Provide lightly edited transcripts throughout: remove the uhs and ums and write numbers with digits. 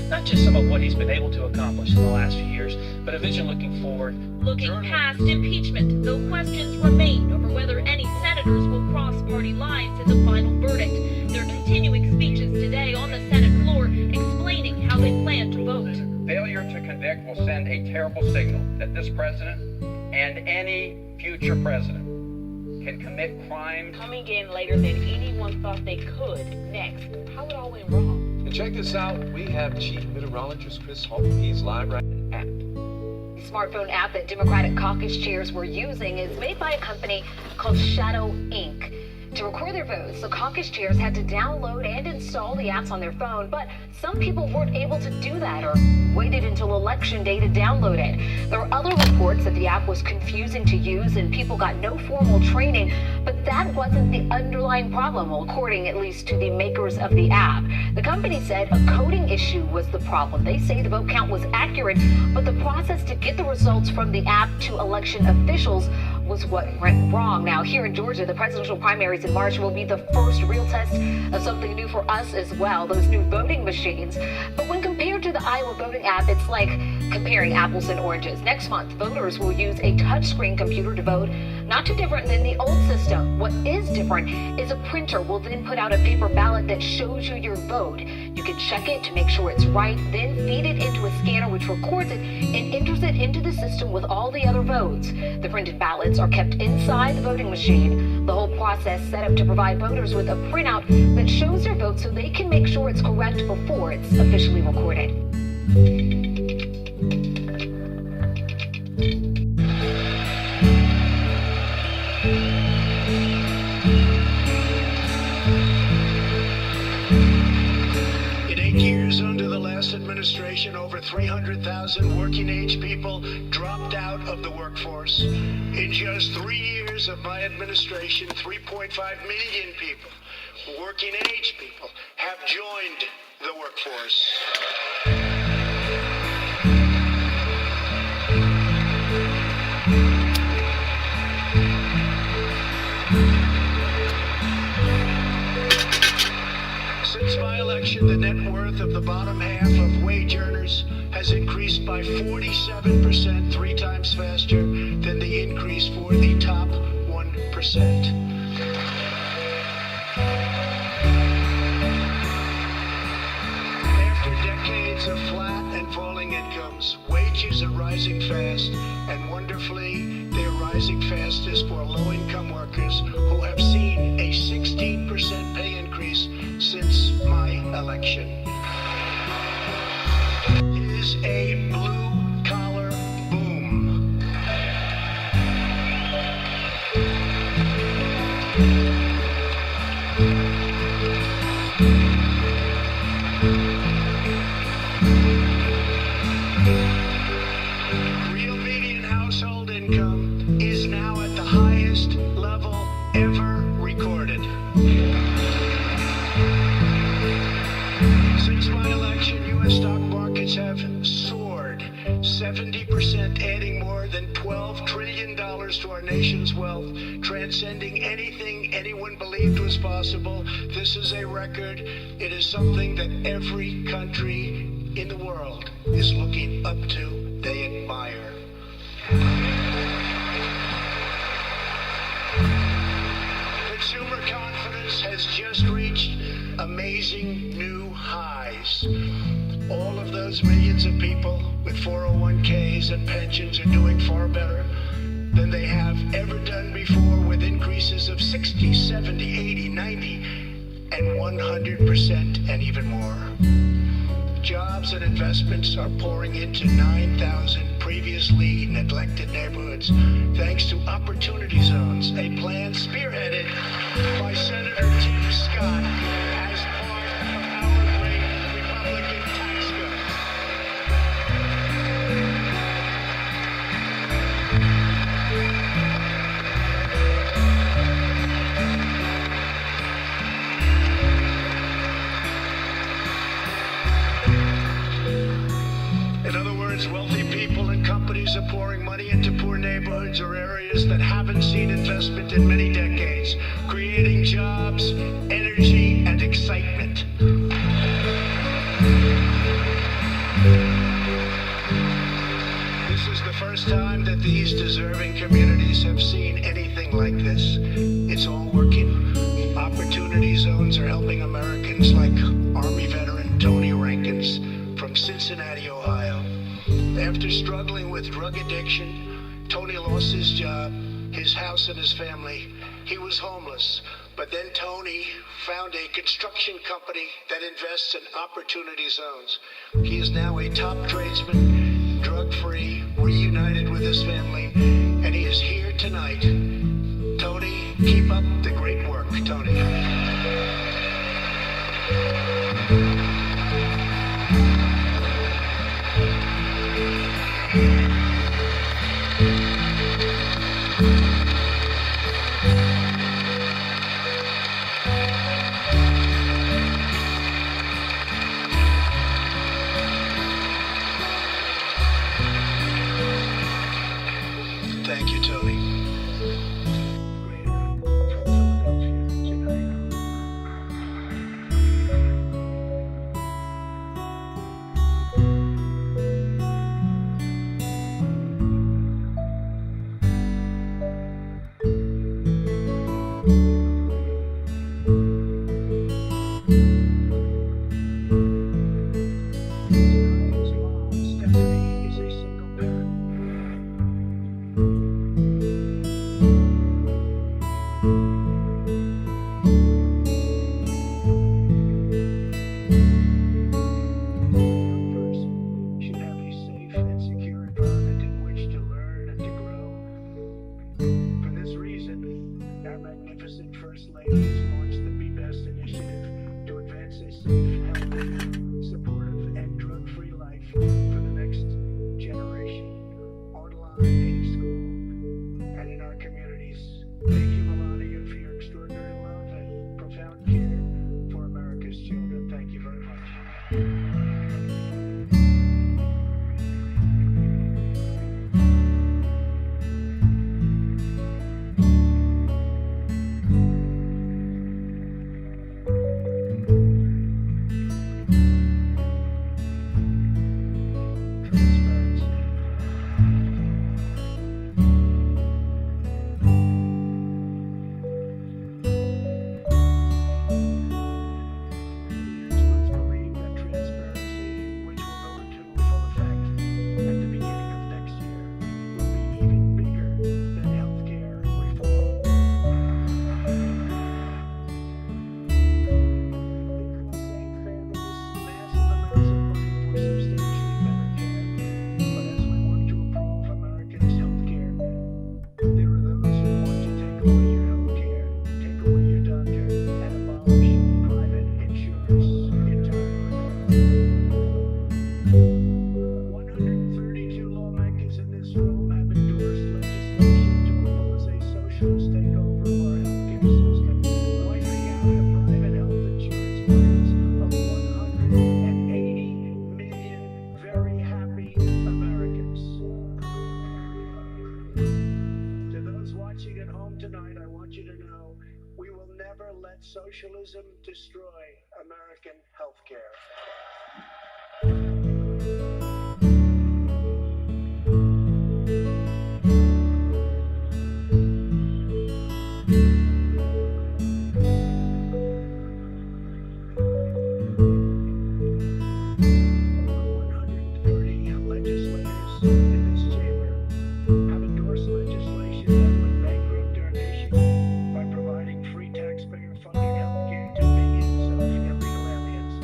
not just some of what he's been able to accomplish in the last few years, but a vision looking forward. Looking past impeachment, though questions remain over whether any senators will cross party lines in the final verdict. They're continuing speeches today on the Senate floor explaining how they plan to vote. Failure to convict will send a terrible signal that this president and any future president can commit crimes. Coming in later than anyone thought they could. Next, how it all went wrong. And check this out. We have Chief Meteorologist Chris Holt. He's live right now. The smartphone app that Democratic caucus chairs were using is made by a company called Shadow Inc. To record their votes, the caucus chairs had to download and install the apps on their phone, but some people weren't able to do that or waited until election day to download it. There are other reports that the app was confusing to use and people got no formal training, but that wasn't the underlying problem, according at least to the makers of the app. The company said a coding issue was the problem. They say the vote count was accurate, but the process to get the results from the app to election officials was what went wrong. Now, here in Georgia, the presidential primaries in March will be the first real test of something new for us as well, those new voting machines. But when compared to the Iowa voting app, it's like comparing apples and oranges. Next month, voters will use a touchscreen computer to vote, not too different than the old system. What is different is a printer will then put out a paper ballot that shows you your vote. You can check it to make sure it's right, then feed it into a scanner which records it and enters it into the system with all the other votes. The printed ballots are kept inside the voting machine. The whole process set up to provide voters with a printout that shows their vote so they can make sure it's correct before it's officially recorded. In 8 years under the last administration, over 300,000 working-age people dropped out of the workforce. In just 3 years of my administration, 3.5 million people, working-age people, have joined the workforce. Since my election, the net worth of the bottom half of wage earners has increased by 47%, 3 times faster than the increase for the top 1%. After decades of flat and falling incomes, wages are rising fast, and wonderfully, they're rising fastest for low-income workers who have seen a 16% pay increase since my election. Is a blue-collar boom. Real median household income is now at the highest level ever recorded. Since my election, U.S. stock markets have soared 70%, adding more than $12 trillion to our nation's wealth, transcending anything anyone believed was possible. This is a record. It is something that every country in the world is looking up to. They admire. Consumer confidence has just reached amazing new highs. All of those millions of people with 401ks and pensions are doing far better than they have ever done before, with increases of 60, 70, 80, 90, and 100% and even more. Jobs and investments are pouring into 9,000 previously neglected neighborhoods thanks to Opportunity Zones, a plan spearheaded by Senator Tim Scott as part of our great Republican tax bill. In other words, wealthy people and companies are pouring money into poor neighborhoods or areas that haven't seen investment in many decades, creating jobs, energy, and excitement. first time that these deserving communities have seen anything like this. It's all working. Opportunity zones are helping Americans like Army veteran Tony Rankins from Cincinnati, Ohio. After struggling with drug addiction, Tony lost his job, his house, and his family. He was homeless. But then Tony found a construction company that invests in opportunity zones. He is now a top tradesman, drug-free, reunited with his family, and he is here tonight. Tony, keep up the great work, Tony. Thank you, Tony. Stephanie is a single parent. Should have a safe and secure environment in which to learn and to grow. For this reason, our magnificent First Lady has launched the Be Best initiative to advance a safe, healthy, supportive, and drug-free life for the next generation, online, in school, and in our communities. Thank you, Melania, for your extraordinary love and profound care for America's children. Thank you very much. Transparency. Experts believe that transparency, which will go into full effect at the beginning of next year, will be even bigger than healthcare reform. It will save families massive amounts of money for substantially better care. But as we work to improve Americans' healthcare, there are those who want to take away your healthcare, take away your doctor, and abolish private insurance entirely. 132 lawmakers in this room have endorsed legislation to oppose a socialist takeover of our healthcare system, wiping out the private health insurance plans of 180 million very happy Americans. To those watching at home tonight, I want you to know we will never let socialism destroy American healthcare. Legislators in this chamber have endorsed legislation that would bankrupt our nation by providing free taxpayer-funded health care to millions of illegal aliens.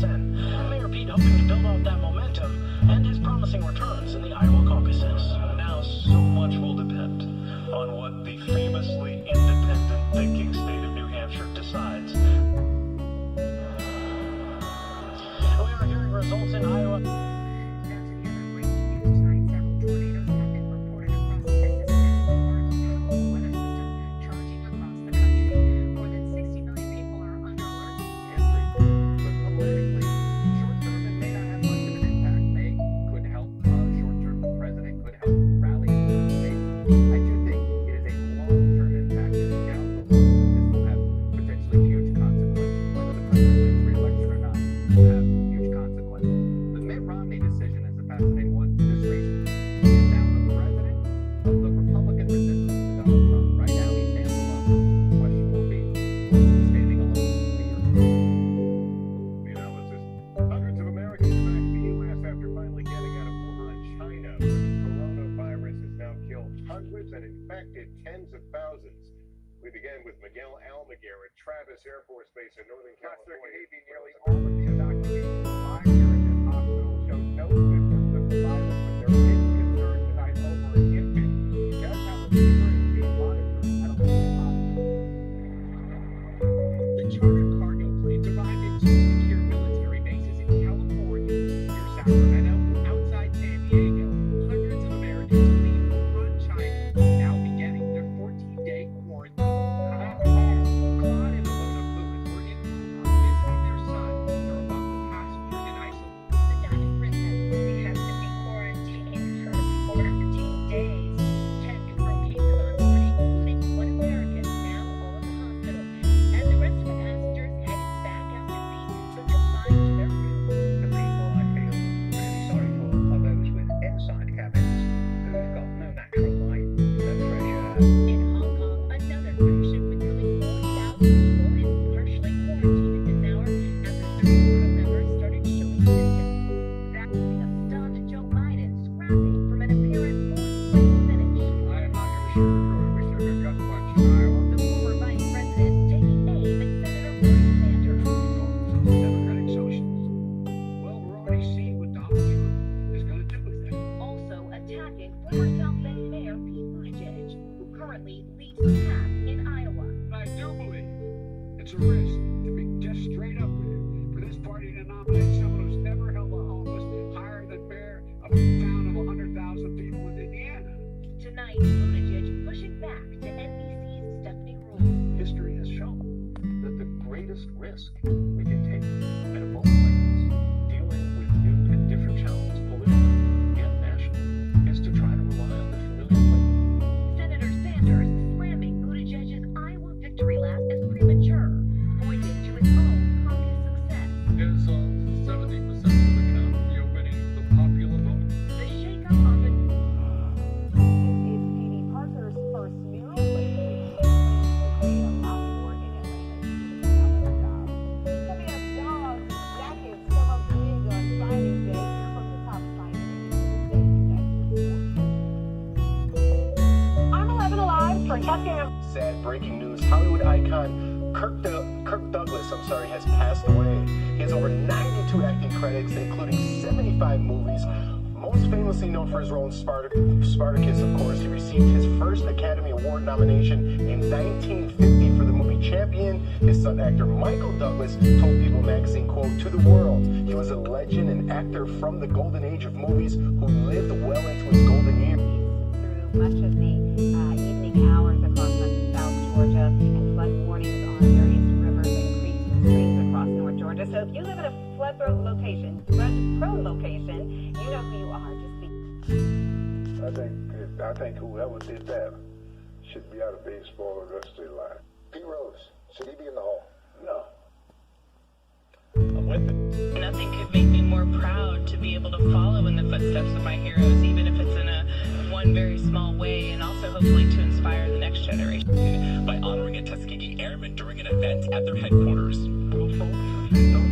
10%. Mayor Pete hoping to build off that momentum and his promising returns in the Iowa caucuses. Now, so much will depend on what the famously independent thinking state of New Hampshire decides. We are hearing results in Iowa. And infected tens of thousands. We began with Miguel Almaguer at Travis Air Force Base in Northern California. Nearly all of the evacuations arrived here at this hospital showed no symptoms of the virus, but there is concern tonight over an infant who does have a fever and is being monitored at a local hospital. The chartered cargo planes arrived at two secure military bases in California, near Sacramento, outside San Diego. Hundreds of Americans leave Wuhan, China, now beginning their 14-day quarantine. Claude and Ilona Lewis were in Wuhan visiting their son. They're among the passengers in isolation. The Diamond Princess will have to be quarantined for 14 days. 10 confirmed cases on board, including one American, now all in the hospital. And the rest of the passengers headed back out to sea, but confined to their rooms. The people I feel really sorry for are those with inside cabins who've got no natural light, no fresh air. In Hong Kong, another cruise ship with nearly 40,000 people is partially quarantined at this hour after 30 crew members started showing symptoms. That will be a stunned Joe Biden scrapping from an appearance fourth-place finish. I am not going to sugarcoat it. We took a gut punch in Iowa. The former vice president taking aim at Senator Bernie Sanders. Democratic socialists. Well, we're already seeing what Donald Trump is going to do with it. Also attacking former South Bend Mayor Pete Buttigieg, who currently leads the pack in Iowa. I do believe it's a risk, to be just straight up with you, for this party to nominate someone who's never held a office higher than mayor of a town of 100,000 people in Indiana. Tonight, Buttigieg pushing back to NBC's Stephanie Ruhle. History has shown that the greatest risk we can take at a moment like this, dealing with new and different challenges politically and nationally, is to try to rely on the familiar playbook. Senator Sanders slamming Buttigieg's Iowa victory lap as premature, pointing to his own caucus success. Is 70% of the count we are winning the popular vote. The shakeup on the This is Katie Parker's first mural, but she create a lot more in Atlanta. WS Dogs back in some of big on signing day. Here from the top signing I'm 11 Alive for Captain. Sad breaking news. Hollywood icon Kirk Douglas, has passed away. He has over 92 acting credits, including 75 movies. Most famously known for his role in Spartacus, of course. He received his first Academy Award nomination in 1950 for the movie Champion. His son, actor Michael Douglas, told People magazine, quote, "To the world, he was a legend, an actor from the golden age of movies who lived well into his golden years." Through much of the evening hours across much of South Georgia, and flood warnings on various rivers and creeks and streams across North Georgia. So if you live in a flood-prone location, you know who you are. Just be. I think whoever did that should be out of baseball the rest of their life. Pete Rose, should he be in the Hall? No. I'm with it. Nothing could make me more proud to be able to follow in the footsteps of my heroes, even if it's in one very small way, and also hopefully to inspire the next generation. By honoring a Tuskegee Airman during an event at their headquarters. Well, folks, don't